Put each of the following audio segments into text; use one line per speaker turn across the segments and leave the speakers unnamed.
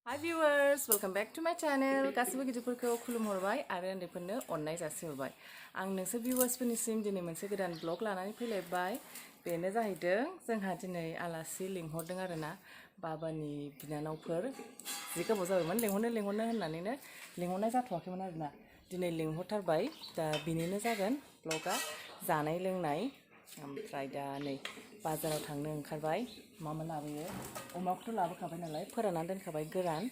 Hi viewers, welcome back to my channel. गासिबो गिदिरफोरखौ खुलुमहरबाय आरो उन्दैफोरनो अननाय जासिहरबाय। आं नोंसोर भिउवार्सफोरनिसिम दिनै मोनसे गोदान ब्लग लानानै फैलायबाय। बेनो जाहैदों जोंहा दिनै आलासि लिंहरदों आरोना बाबानि बिनानावफोर। जि गोबाव जाबायमोन लिंहरनो होननानैनो लिंहरनाय जाथ'वाखैमोन आरोना। दिनै लिंहरथारबाय। दा बिनिनो जागोन ब्लगा जानाय लोंनाय। ओमफ्राय दा नै बाजाराव थांनो ओंखारबाय। मा लाबोयो? अमाखौथ' लाबोखाबाय नालाय फोराननानै दोनखाबाय गोरान।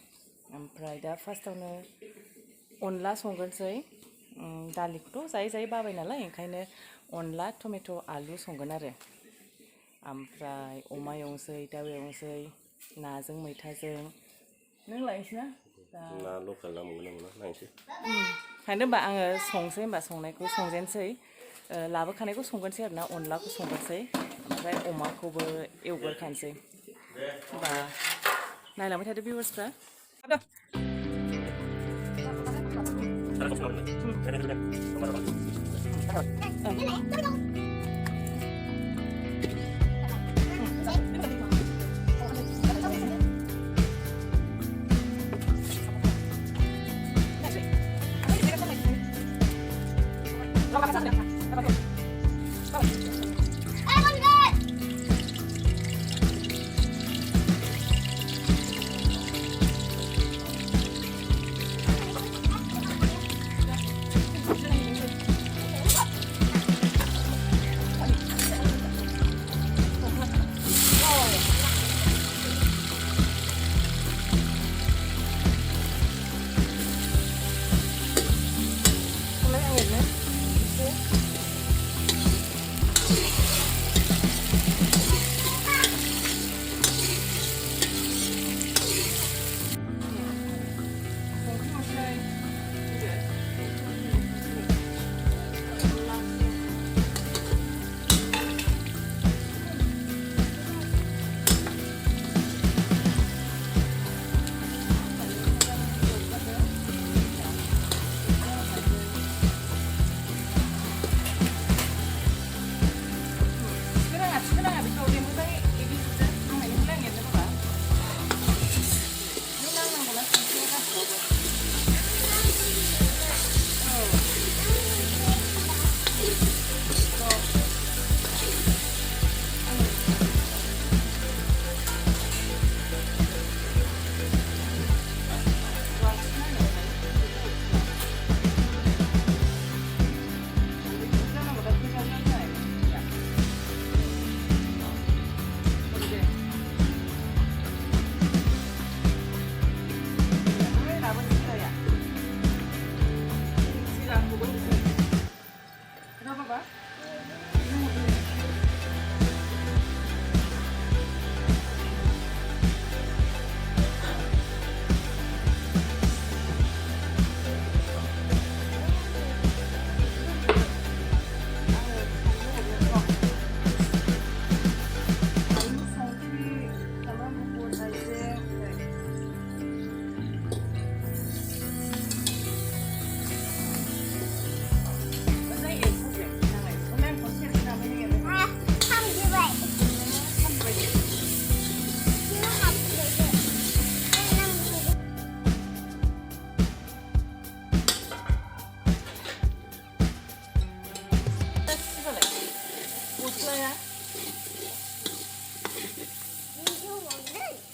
ओमफ्राय दा फार्स्टआवनो अनला संगोनसै। दालिखौथ' जायै बाबाय नालाय ओंखायनो अनला टमेट' आलु संगोन आरो। ओमफ्राय अमा एवनोसै, दाउ एवनोसै, नाजों मैथाजों। नों लायनोसै ना?
ना लकेल ना मोनगोन ना मोना नायनोसै।
ओंखायनो होनबा आङो संसै होनबा संनायखौ संजेनसै। लाबोखानायखौ संगोनसै आरोना अनलाखौ संगोनसै। ओमफ्राय अमाखौबो एवगोरखानोसै। होनबा नायलांबाय थादो भिउवार्सफ्रा।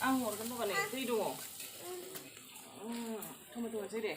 आं हरगोन बाबा नै दै दङ। टमेट' होनोसै दे।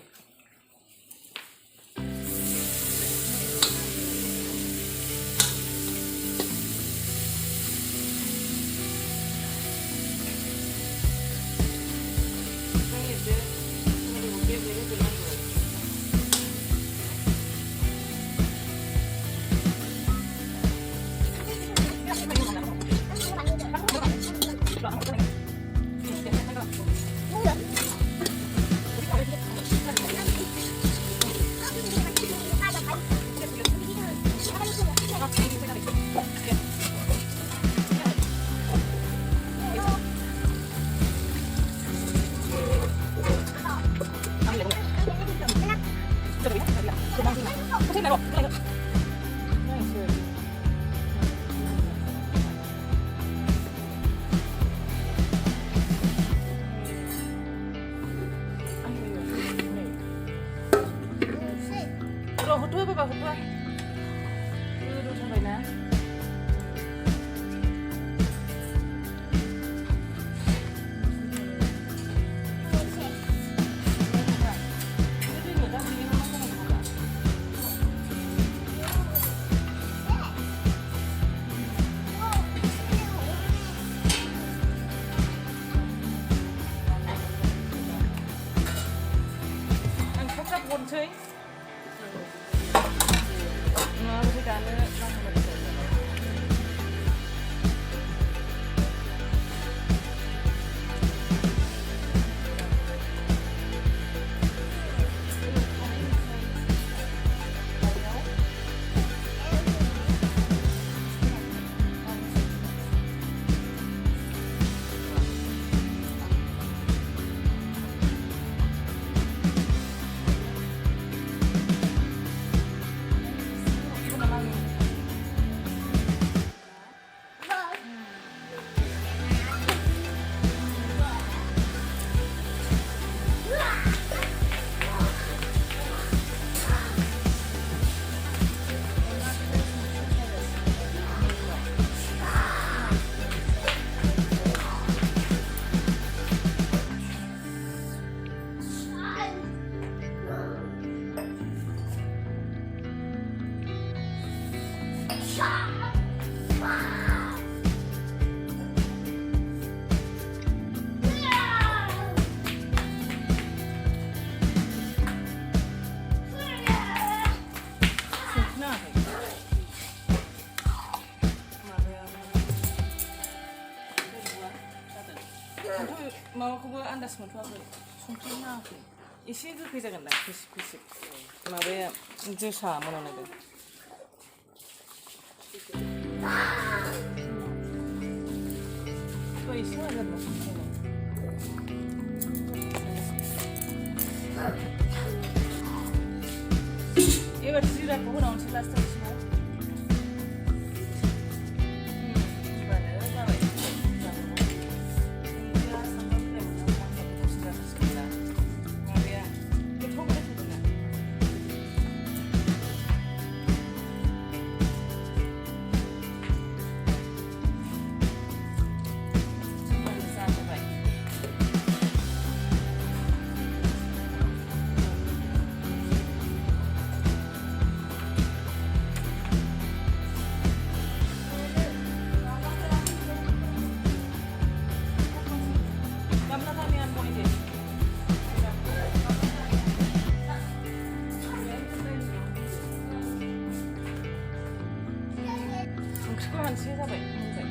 फान्थाव माबाखौबो आन्दाज मोनथ'वाखै संख्रि नाङाखै एसे गोखै जागोन दा खैसिब खैसिब माबाया जोसा मोनाव नायदों एसे मोजां एबार जिराखौ होनांगौसै लास्टआव एसे ओंख्रिखौ मोनसे जाबाय मोनबाय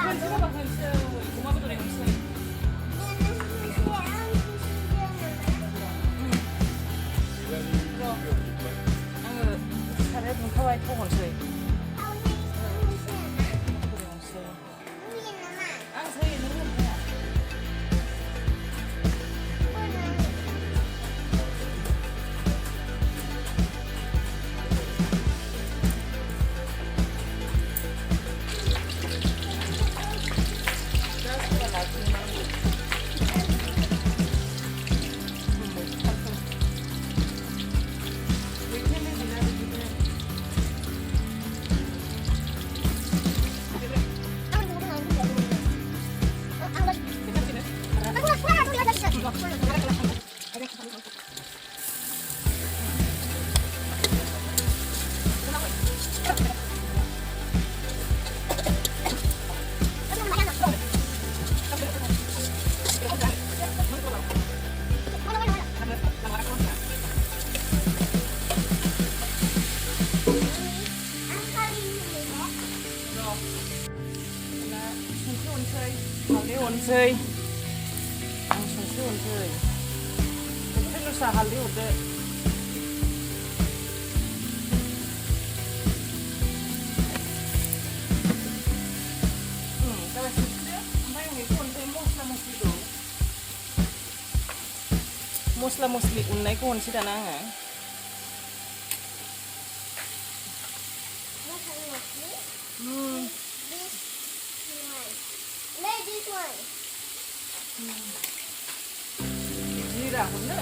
खनसे जाबा खनसे अमा बेदर एवनोसै आङो साराया दुंखाबाय थाव हरसै हालदै हरनोसै आं संख्रि हरनोसै संख्रि लसा हालदै हरदो जाबाय संख्रिदो ओमफ्राय आं बेखौ हरनोसै मस्ला मस्लि उननायखौ हरनोसै दाना आङो
This one.
Zira hurno.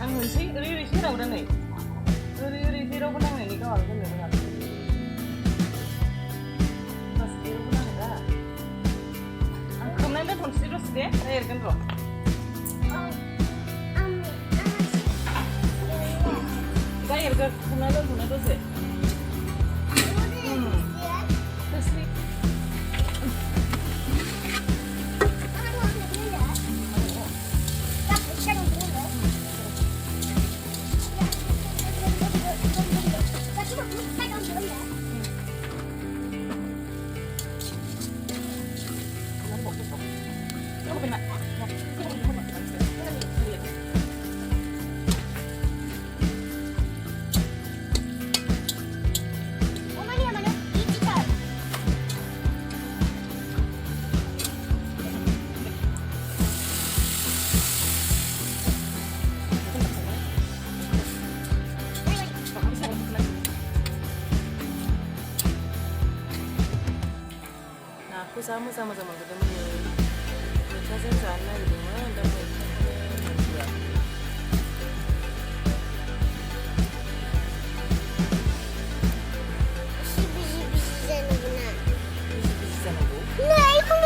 Ang hunsi, uri sih raw nih. Uri sih raw nang ini kau harus dengar. Nanti pun serius deh, air kan loh. Kita air kan guna tuh sih. Terus nih. Aku sama-sama ketemu mereka sih sana gitu mah dan mereka
Biji-biji sana guna.
bisa bu.
Nah, itu.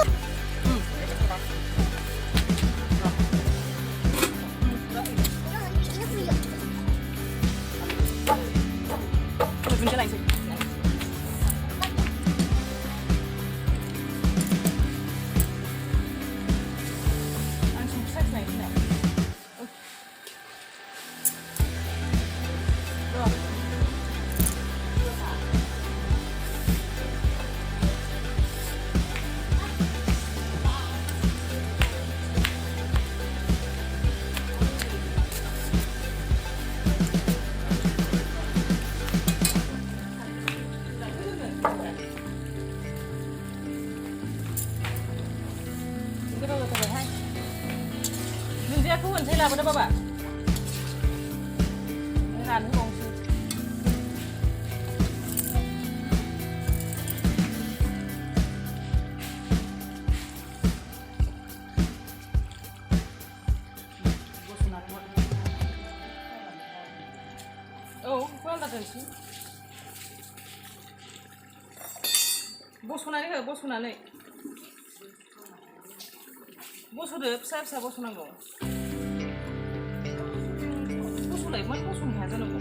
मोनसे लाबोदो बाबा राननो गंसै औ बेखौ आलादा दोनसै बस'नानै हो बस'नानै बस'दो फिसा फिसा बस'नांगौ बस'लाय मा बस'नो हाया जानांगौ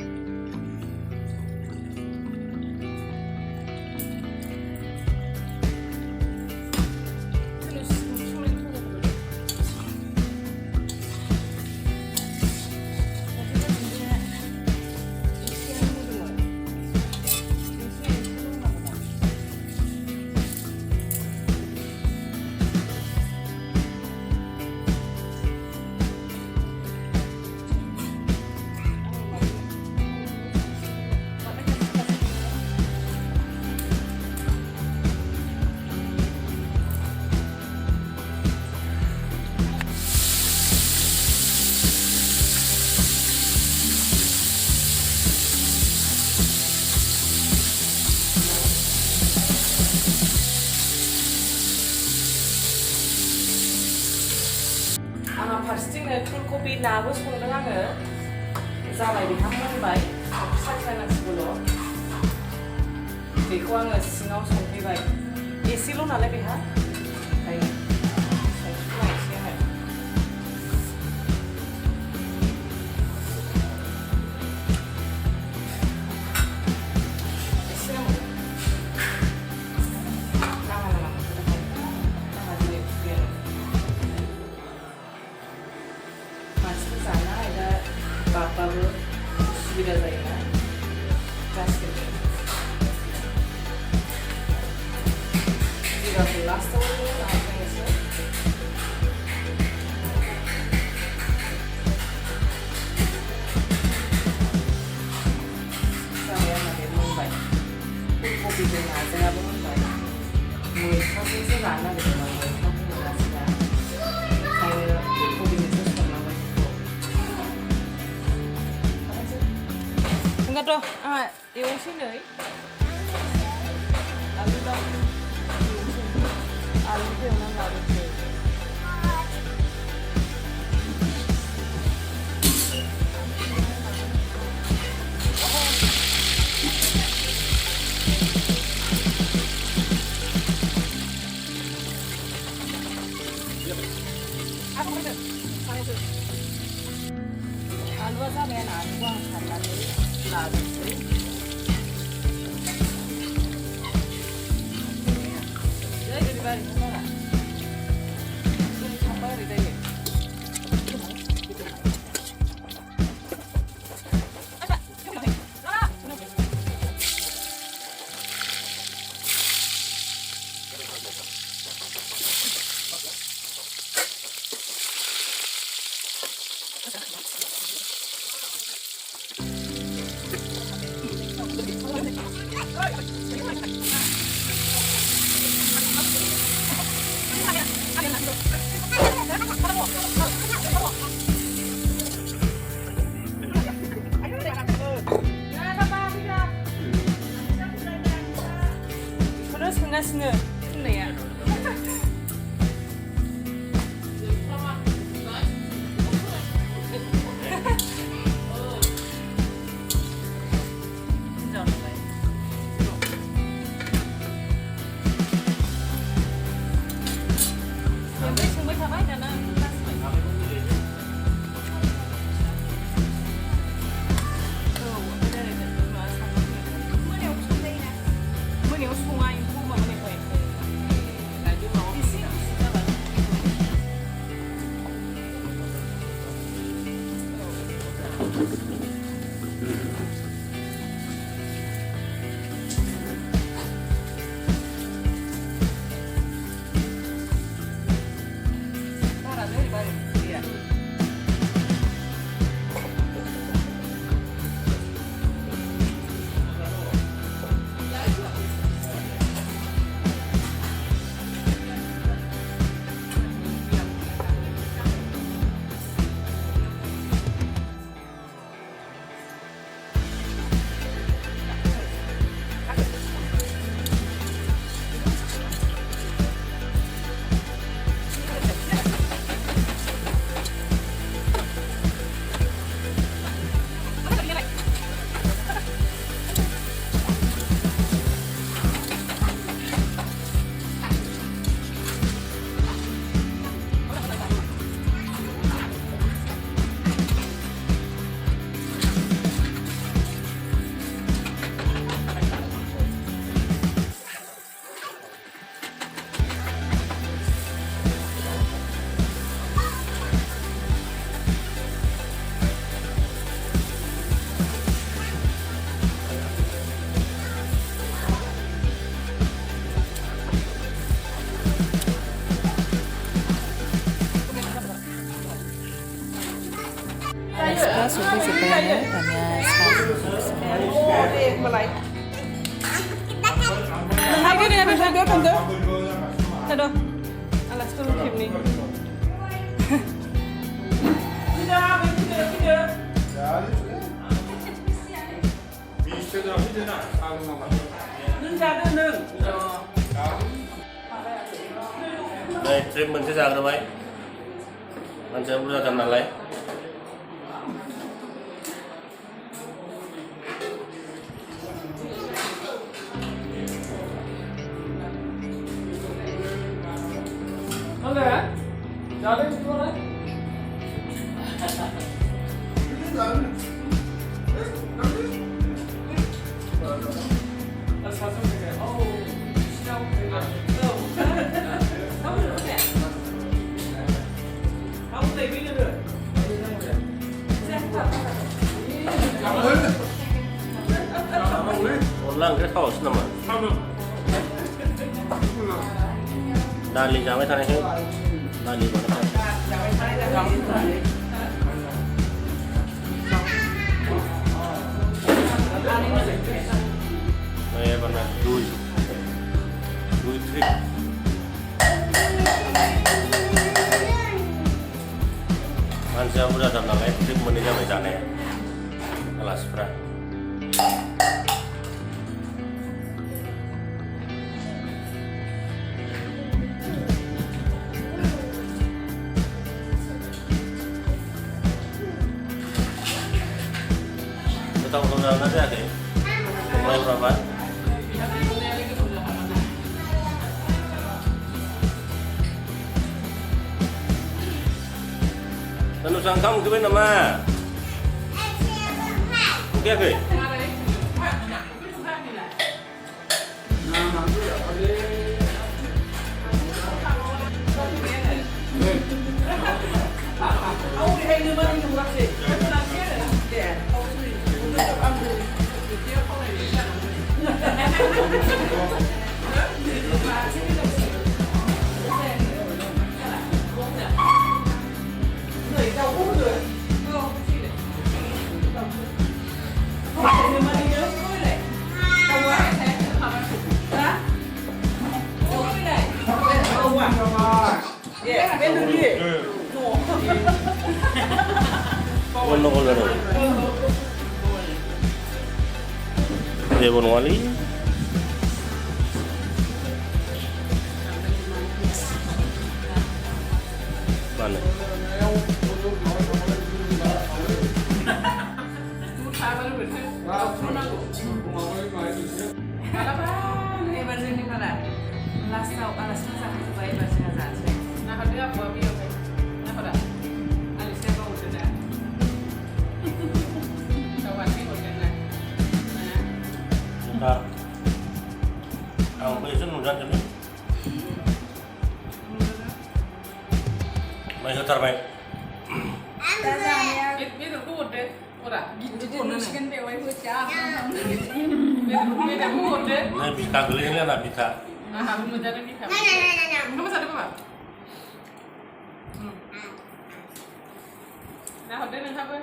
आंहा फारसेथिंनो फुलकबि नाबो संदों आङो जाबाय बेहा मोनबाय साखिनांसिगौल' बेखौ आङो सिङाव संफैबाय एसेल' नालाय बेहा ओमफ्राय संफैलायसै आङो एसे नाङा दिनै फुगैयानो मानसिफोर जानाय दा बाबाबो सुबिदा जायोना गासिबो बिगाखौ लास्टाव लाफैनोसै जाबाय आंना बे मोनबाय फुलकबिजों नाजोंआबो मोनबाय मैथाजोंसो जानो नागिरदों आं मैथा मोनासै दा ओंखायनो फुलकबिजोंसो संनांबाय enggak एवनोसै नै आलु दं आलुखौ एवनानै लाबोनोसै आलुआ जाबायानो आलुखौ आं सारनानै लाजोबसै ओरैबायदि नङा जों थांबा ओरै जायो सोंगासिनो होननाया सोंबाय थाबाय दाना मोनायाव सङा एम्फौ माबानिफ्राय सफैजोब्बायानो दानिया साहा
Đây, trip mình sẽ ra đâu ấy? Anh sẽ ra tầm nào lấy? Lang cái thau sih nama. Dali jangan tanya he. Dali mana? Saya pernah dui trip. Man saya udah datang lagi trip meninjau macamnya. Alas pernah. Tahu ada deh, mulai berapa? Lalu sangkam ke mana nama? Oke oke. Ono ko laro. Devon wali. Mana? Bentar. Ang pesen udah jadi. Mai hotar mai.
Biết được cút đấy, cút à? Biết được cút đấy.
Nah, bisa gelingnya lah bisa.
Ah, belum jadi nih. Kamu sadar apa? Nah, udah nih apa?